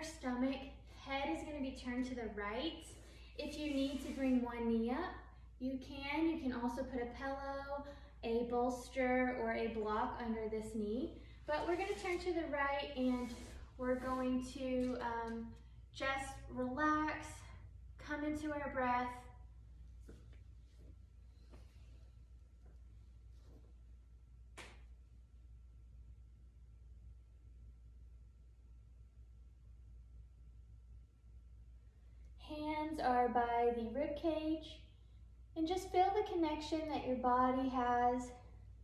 stomach, head is going to be turned to the right. If you need to bring one knee up, you can. You can also put a pillow, a bolster, or a block under this knee. But we're going to turn to the right and we're going to just relax, come into our breath. Hands are by the rib cage, and just feel the connection that your body has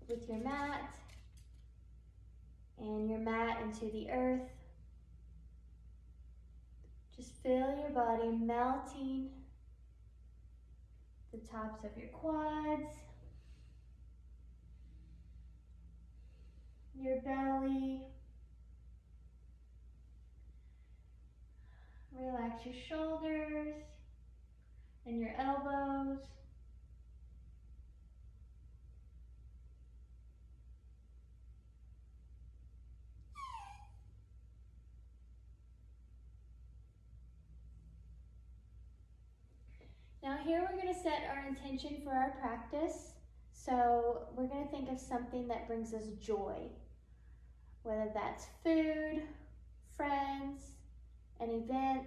with your mat and your mat into the earth. Just feel your body melting the tops of your quads, your belly. Relax your shoulders and your elbows. Now here we're going to set our intention for our practice. So we're going to think of something that brings us joy, whether that's food, friends, an event,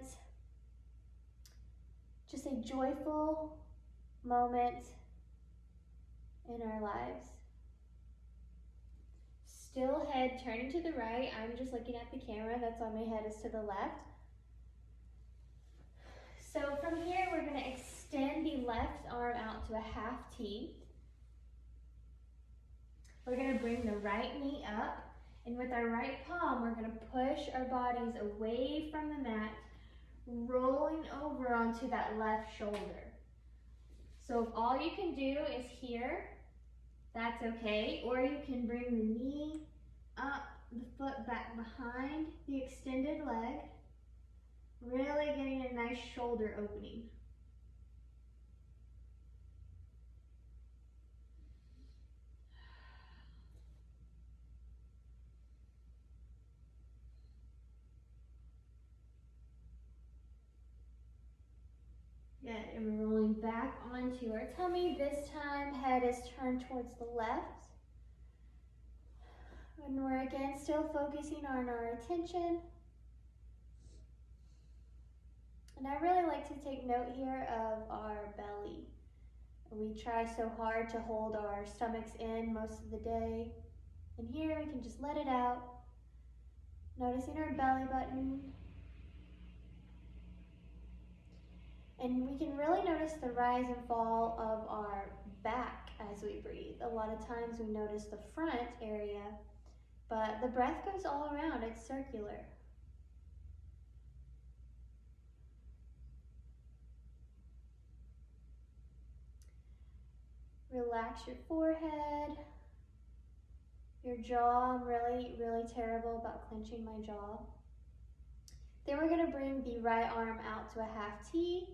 just a joyful moment in our lives. Still head turning to the right. I'm just looking at the camera. That's why my head is to the left. So from here, we're going to extend the left arm out to a half T. We're going to bring the right knee up. And with our right palm, we're going to push our bodies away from the mat, rolling over onto that left shoulder. So if all you can do is here, that's okay. Or you can bring the knee up, the foot back behind the extended leg, really getting a nice shoulder opening. Good, and we're rolling back onto our tummy. This time, head is turned towards the left. And we're again still focusing on our attention. And I really like to take note here of our belly. We try so hard to hold our stomachs in most of the day. And here we can just let it out. Noticing our belly button. And we can really notice the rise and fall of our back as we breathe. A lot of times we notice the front area, but the breath goes all around. It's circular. Relax your forehead, your jaw. I'm really terrible about clenching my jaw. Then we're going to bring the right arm out to a half T.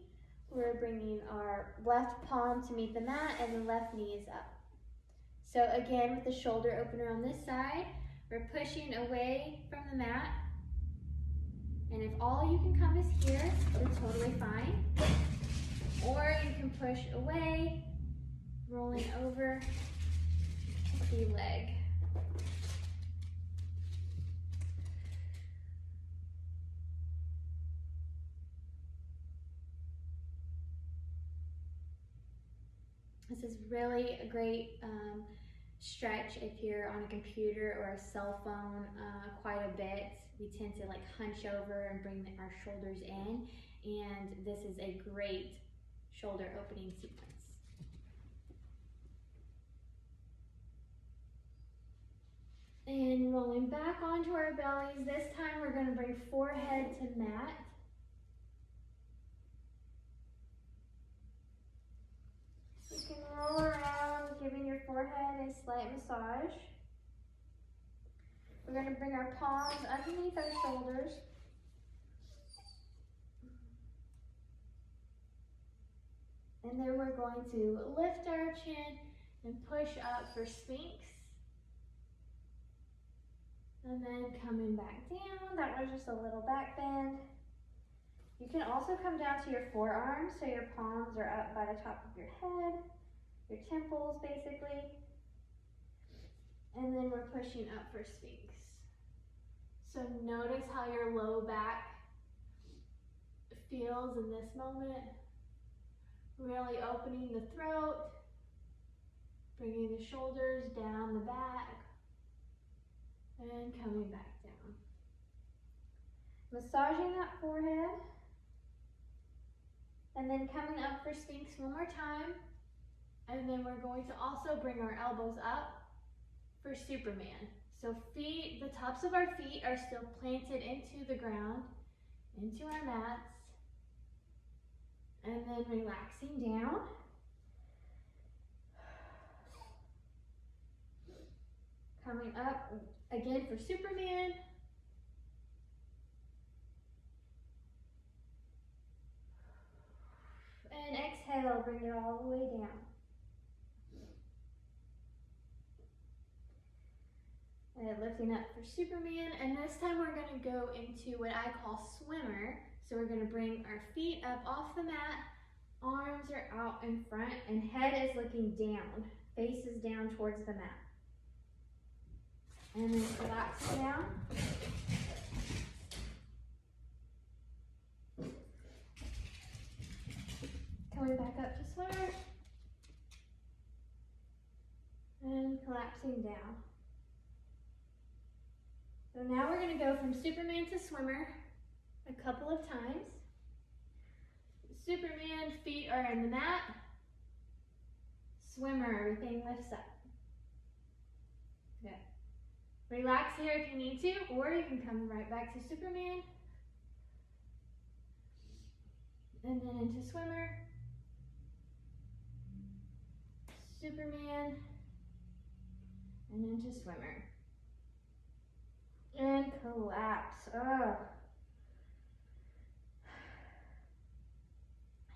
We're bringing our left palm to meet the mat and the left knee is up. So again, with the shoulder opener on this side, we're pushing away from the mat. And if all you can come is here, it's totally fine. Or you can push away, rolling over the leg. This is really a great stretch if you're on a computer or a cell phone quite a bit. We tend to like hunch over and bring our shoulders in, and this is a great shoulder opening sequence. And rolling back onto our bellies, this time we're going to bring forehead to mat. You can roll around, giving your forehead a slight massage. We're going to bring our palms underneath our shoulders. And then we're going to lift our chin and push up for Sphinx. And then coming back down. That was just a little back bend. You can also come down to your forearms, so your palms are up by the top of your head, your temples basically. And then we're pushing up for Sphinx. So notice how your low back feels in this moment. Really opening the throat, bringing the shoulders down the back, and coming back down. Massaging that forehead. And then coming up for Sphinx one more time. And then we're going to also bring our elbows up for Superman. So feet, the tops of our feet are still planted into the ground, into our mats. And then relaxing down. Coming up again for Superman. And exhale, bring it all the way down. And lifting up for Superman. And this time we're going to go into what I call swimmer. So we're going to bring our feet up off the mat. Arms are out in front and head is looking down. Face is down towards the mat. And then collapse down. Coming back up to swimmer. And collapsing down. So now we're going to go from Superman to swimmer a couple of times. Superman, feet are in the mat. Swimmer, everything lifts up. Good. Relax here if you need to, or you can come right back to Superman. And then into swimmer. Superman. And into swimmer. And collapse. Oh.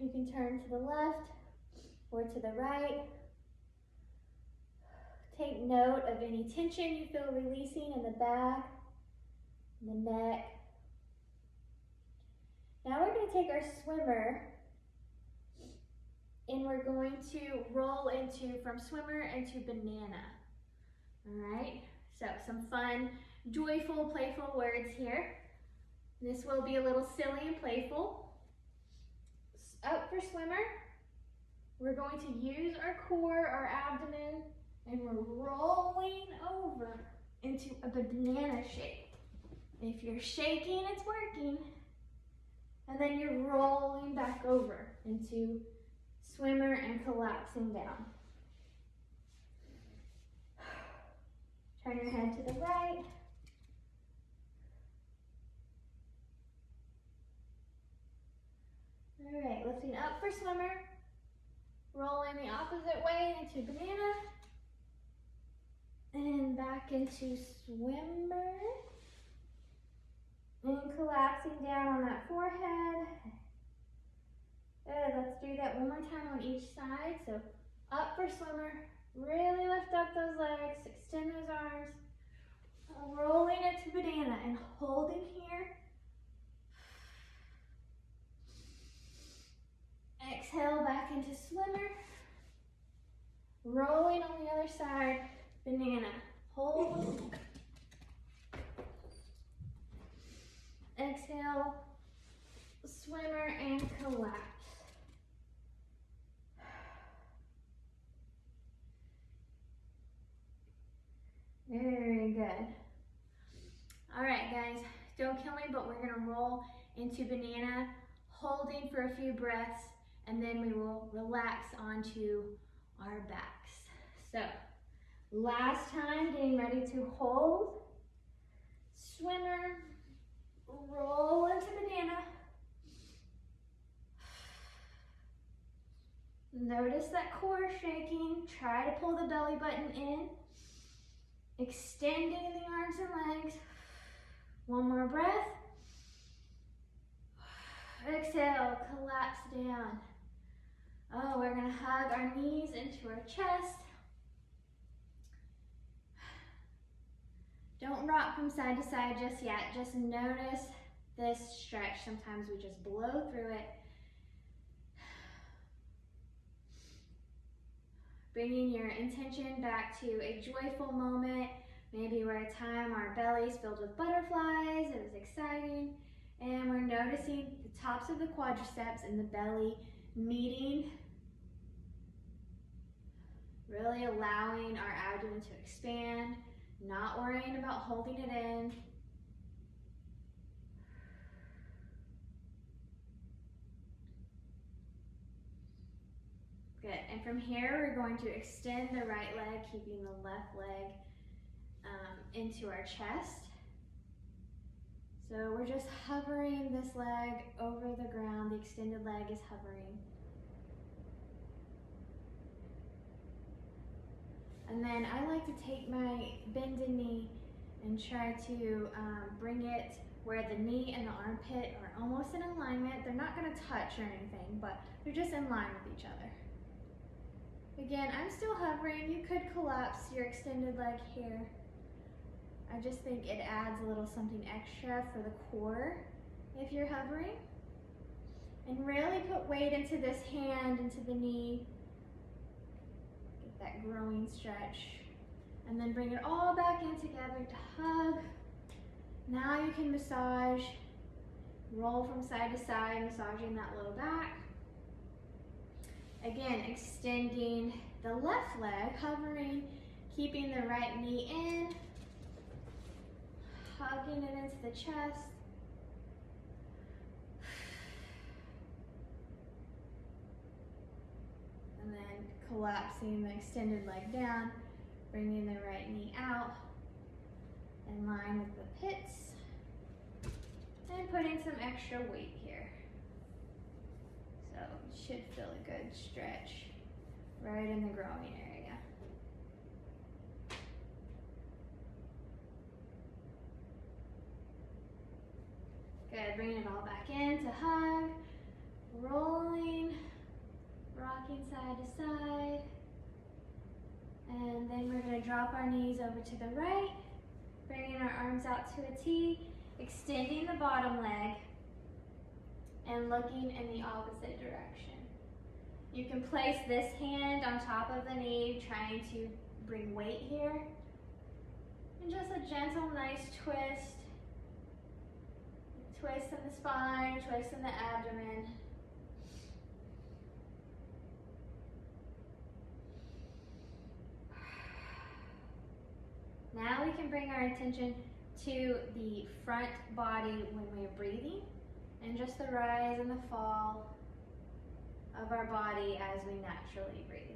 You can turn to the left or to the right. Take note of any tension you feel releasing in the back, the neck. Now we're going to take our swimmer and we're going to roll into, from swimmer into banana. All right, so some fun, joyful, playful words here. This will be a little silly and playful. Up for swimmer, we're going to use our core, our abdomen, and we're rolling over into a banana shape. If you're shaking, it's working. And then you're rolling back over into swimmer and collapsing down. Turn your head to the right. All right, lifting up for swimmer, rolling the opposite way into banana, and back into swimmer, and collapsing down on that forehead. Good, let's do that one more time on each side. So up for swimmer, really lift up those legs, extend those arms, rolling it to banana and holding here. Exhale back into swimmer. Rolling on the other side, banana. Hold. Exhale, swimmer and collapse. Very good. All right, guys, don't kill me, but we're gonna roll into banana, holding for a few breaths, and then we will relax onto our backs. So, last time, getting ready to hold, swimmer, roll into banana. Notice that core shaking. Try to pull the belly button in. Extending the arms and legs. One more breath. Exhale, collapse down. Oh, we're gonna hug our knees into our chest. Don't rock from side to side just yet. Just notice this stretch. Sometimes we just blow through it. Bringing your intention back to a joyful moment. Maybe we're at a time our belly's filled with butterflies, it was exciting, and we're noticing the tops of the quadriceps and the belly meeting, really allowing our abdomen to expand, not worrying about holding it in. Good, and from here we're going to extend the right leg, keeping the left leg into our chest. So we're just hovering this leg over the ground. The extended leg is hovering. And then I like to take my bended knee and try to bring it where the knee and the armpit are almost in alignment. They're not going to touch or anything, but they're just in line with each other. Again, I'm still hovering. You could collapse your extended leg here. I just think it adds a little something extra for the core if you're hovering. And really put weight into this hand, into the knee. Get that growing stretch. And then bring it all back in together to hug. Now you can massage. Roll from side to side, massaging that low back. Again, extending the left leg, hovering, keeping the right knee in. Hugging it into the chest. And then collapsing the extended leg down, bringing the right knee out in line with the pits, and putting some extra weight here. So you should feel a good stretch right in the growing area. Good, bring it all back in to hug, rolling, rocking side to side. And then we're going to drop our knees over to the right, bringing our arms out to a T, extending the bottom leg, and looking in the opposite direction. You can place this hand on top of the knee, trying to bring weight here. And just a gentle, nice twist. Twist in the spine, twist in the abdomen. Now we can bring our attention to the front body when we're breathing, and just the rise and the fall of our body as we naturally breathe.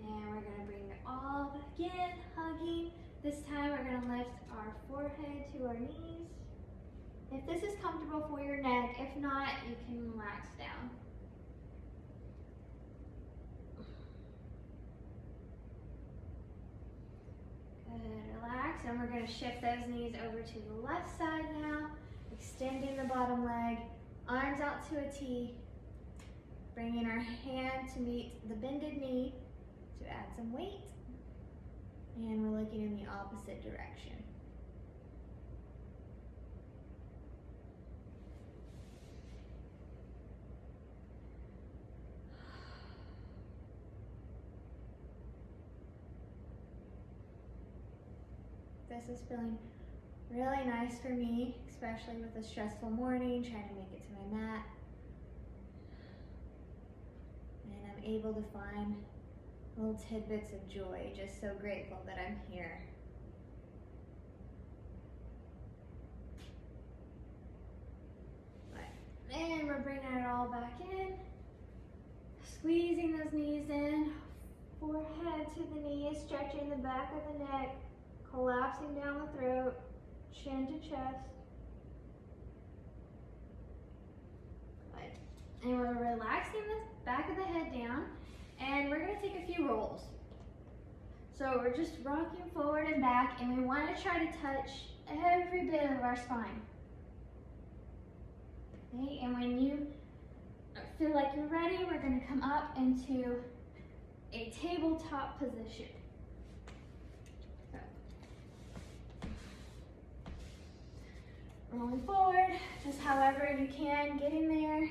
And we're going to bring it all back in, hugging. This time we're going to lift our forehead to our knees. If this is comfortable for your neck, if not, you can relax down. Good, relax, and we're going to shift those knees over to the left side now, extending the bottom leg, arms out to a T, bringing our hand to meet the bended knee to add some weight, and we're looking in the opposite direction. This is feeling really nice for me, especially with a stressful morning, trying to make it to my mat. And I'm able to find little tidbits of joy, just so grateful that I'm here. Right. And we're bringing it all back in, squeezing those knees in, forehead to the knees, stretching the back of the neck, collapsing down the throat, chin to chest. Right. And we're relaxing the back of the head down, and we're going to take a few rolls. So we're just rocking forward and back, and we want to try to touch every bit of our spine. Okay, and when you feel like you're ready, we're gonna come up into a tabletop position. So, rolling forward, just however you can, get in there.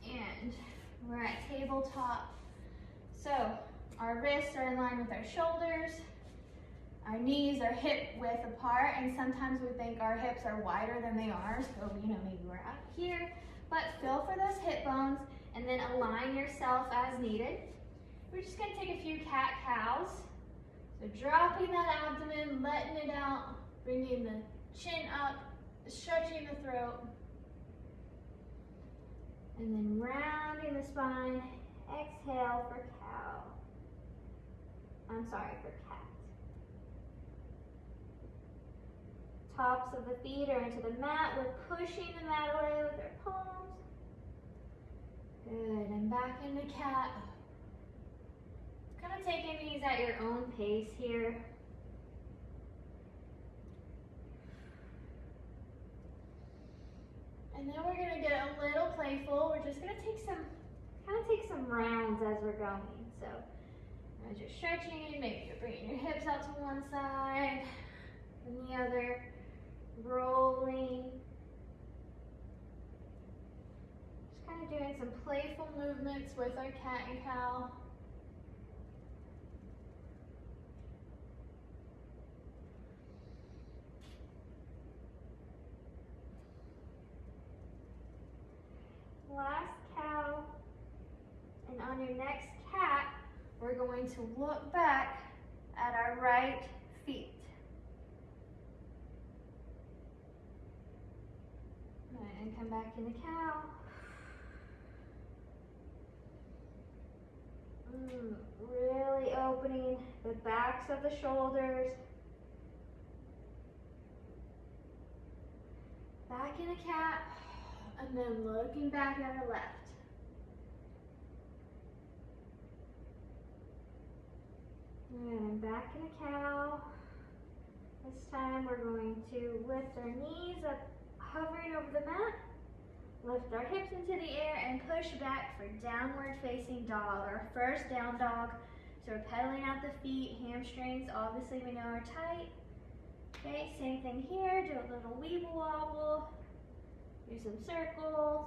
And we're at tabletop. So our wrists are in line with our shoulders. Our knees are hip width apart, and sometimes we think our hips are wider than they are, so maybe we're out here. But feel for those hip bones and then align yourself as needed. We're just gonna take a few cat-cows. So dropping that abdomen, letting it out, bringing the chin up, stretching the throat. And then rounding the spine, exhale for cow. For cat. Tops of the feet are into the mat. We're pushing the mat away with our palms. Good, and back into cat. Kind of taking these at your own pace here. And then we're gonna get a little playful. We're just gonna take some rounds as we're going. So as you're stretching, maybe you're bringing your hips out to one side and the other, rolling. Just kind of doing some playful movements with our cat and cow. Last cow, and on your next cat, we're going to look back at our right feet. And come back into cow. Really opening the backs of the shoulders. Back in a cat, and then looking back at our left. And back in a cow. This time we're going to lift our knees up, hovering over the mat. Lift our hips into the air and push back for downward facing dog, our first down dog. So we're pedaling out the feet, hamstrings obviously we know are tight. Okay, same thing here, do a little weeble wobble, do some circles.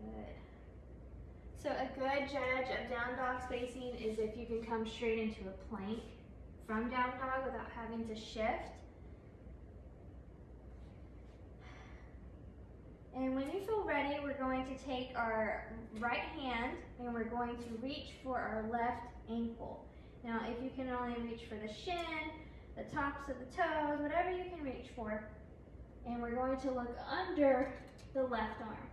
Good. So a good judge of down dog spacing is if you can come straight into a plank from down dog without having to shift. And when you feel ready, we're going to take our right hand and we're going to reach for our left ankle. Now, if you can only reach for the shin, the tops of the toes, whatever you can reach for, and we're going to look under the left arm.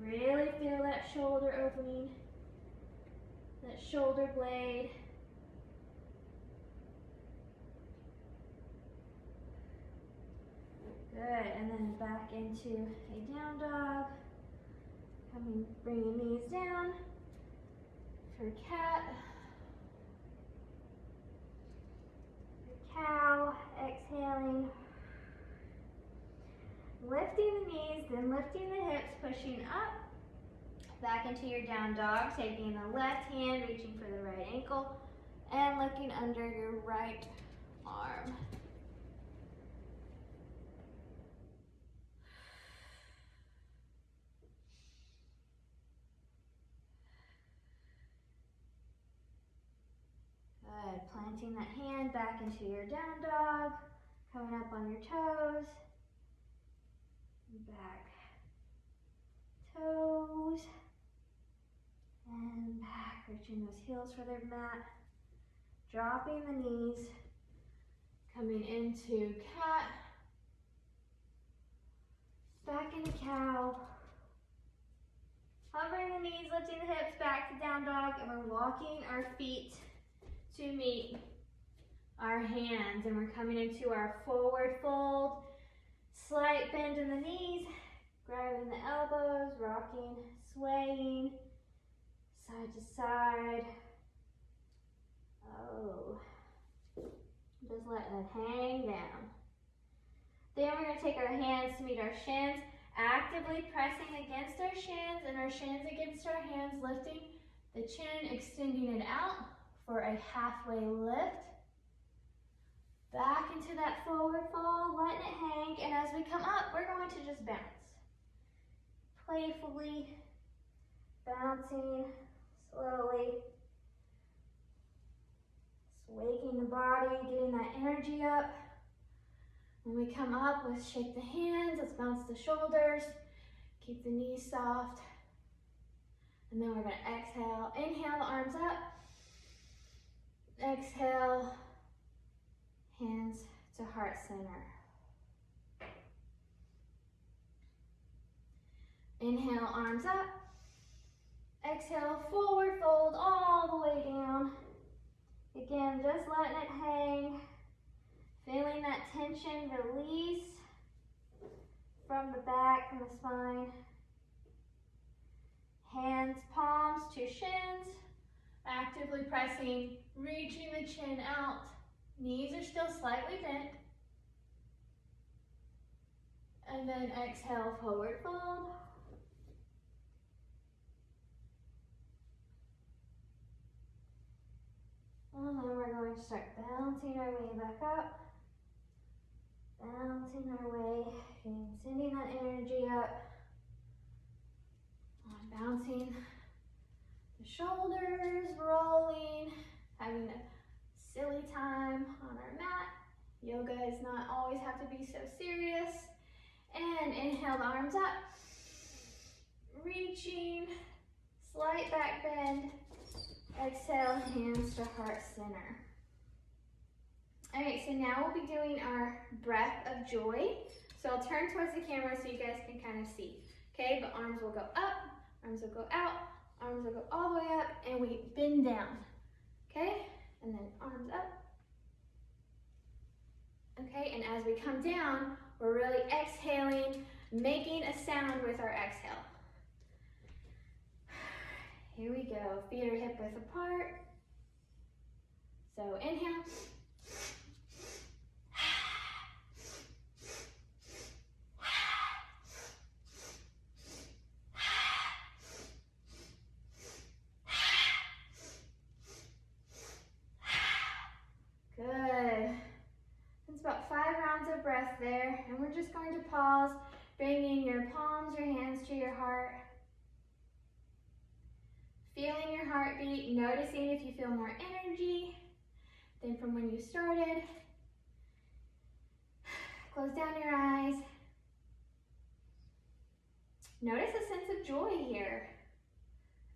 Really feel that shoulder opening, that shoulder blade. Good, and then back into a down dog. Bringing knees down for cat. For cow, exhaling. Lifting the knees, then lifting the hips, pushing up, back into your down dog, taking the left hand, reaching for the right ankle, and looking under your right arm. Good, planting that hand back into your down dog, coming up on your toes. Back, toes, and back, reaching those heels for their mat, dropping the knees, coming into cat, back into cow, hovering the knees, lifting the hips back to down dog, and we're walking our feet to meet our hands, and we're coming into our forward fold. Slight bend in the knees, Grabbing the elbows, rocking, swaying, side to side. Oh, just letting it hang down. Then we're going to take our hands to meet our shins, actively pressing against our shins and our shins against our hands, lifting the chin, extending it out for a halfway lift. Back into that forward fold, letting it hang, and as we come up, we're going to just bounce. Playfully bouncing slowly. Just waking the body, getting that energy up. When we come up, let's shake the hands, let's bounce the shoulders, keep the knees soft. And then we're going to exhale. Inhale, the arms up. Exhale, hands to heart center. Inhale, arms up. Exhale, forward fold all the way down. Again, just letting it hang. Feeling that tension release from the back, from the spine. Hands, palms to shins. Actively pressing, reaching the chin out. Knees are still slightly bent. And then exhale, forward fold. And then we're going to start bouncing our way back up. Bouncing our way, sending that energy up. Bouncing the shoulders, rolling, having a silly time on our mat. Yoga does not always have to be so serious. And inhale, the arms up. Reaching, slight back bend. Exhale, hands to heart center. All right, so now we'll be doing our breath of joy. So I'll turn towards the camera so you guys can kind of see. Okay, but arms will go up, arms will go out, arms will go all the way up, and we bend down. Okay, and then arms up. Okay, and as we come down, we're really exhaling, making a sound with our exhale. Here we go, feet are hip width apart. So inhale. Good. It's about 5 rounds of breath there, and we're just going to pause, bringing your palms, your hands to your heart. Feeling your heartbeat, noticing if you feel more energy than from when you started. Close down your eyes. Notice a sense of joy here,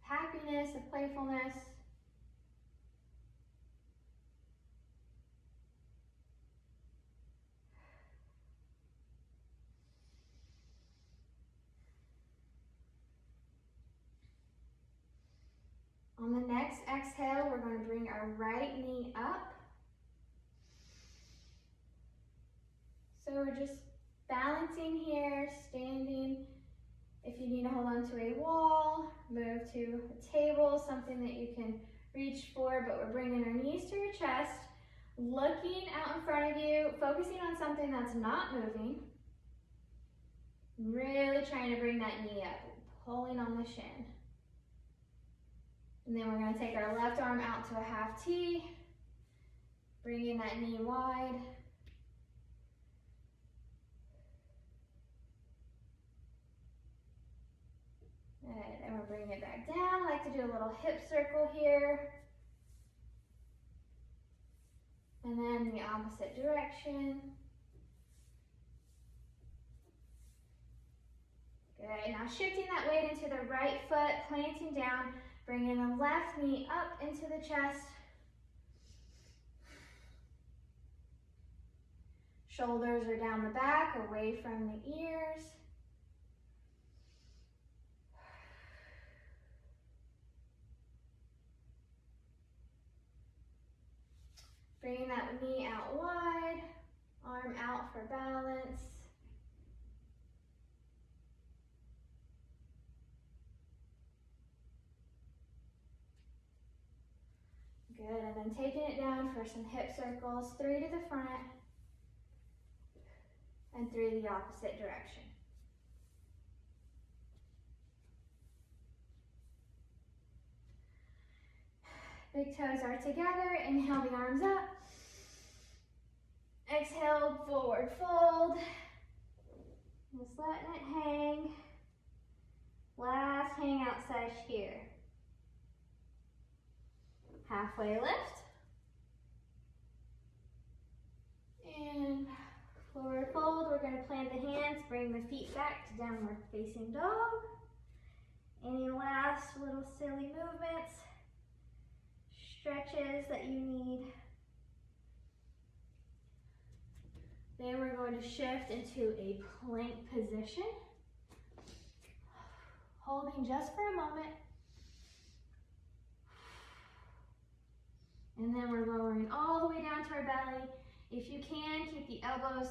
happiness, of playfulness. On the next exhale, we're going to bring our right knee up. So we're just balancing here, standing. If you need to hold on to a wall, move to a table, something that you can reach for, but we're bringing our knees to your chest, looking out in front of you, focusing on something that's not moving. Really trying to bring that knee up, pulling on the shin. And then we're going to take our left arm out to a half T, bringing that knee wide. Good, and we're bringing it back down. I like to do a little hip circle here. And then the opposite direction. Good, now shifting that weight into the right foot, planting down. Bringing the left knee up into the chest. Shoulders are down the back, away from the ears. Bringing that knee out wide, arm out for balance. Good, and then taking it down for some hip circles, 3 to the front and 3 the opposite direction. Big toes are together, inhale the arms up. Exhale, forward fold. Just letting it hang. Last hangout sesh here. Halfway lift. And forward fold. We're going to plant the hands, bring the feet back to downward facing dog. Any last little silly movements, stretches that you need. Then we're going to shift into a plank position. Holding just for a moment. And then we're lowering all the way down to our belly. If you can, keep the elbows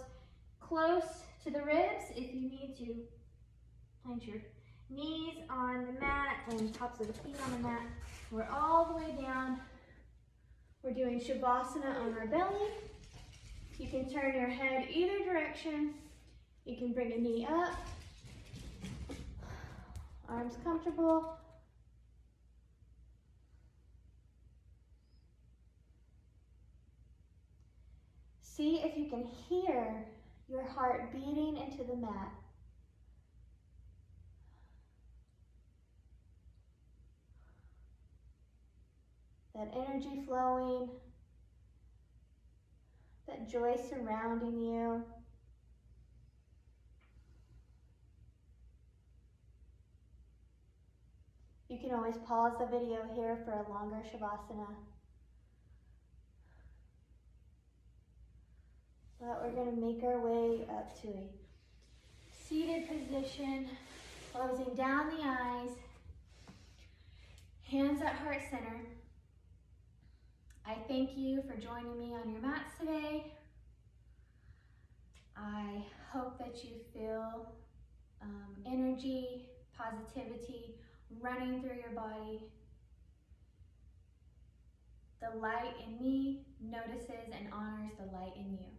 close to the ribs. If you need to, plant your knees on the mat and tops of the feet on the mat. We're all the way down. We're doing Shavasana on our belly. You can turn your head either direction. You can bring a knee up. Arms comfortable. See if you can hear your heart beating into the mat. That energy flowing, that joy surrounding you. You can always pause the video here for a longer Shavasana. But we're going to make our way up to a seated position, closing down the eyes, hands at heart center. I thank you for joining me on your mats today. I hope that you feel energy, positivity running through your body. The light in me notices and honors the light in you.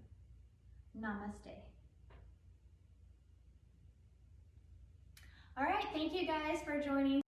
Namaste. All right, thank you guys for joining.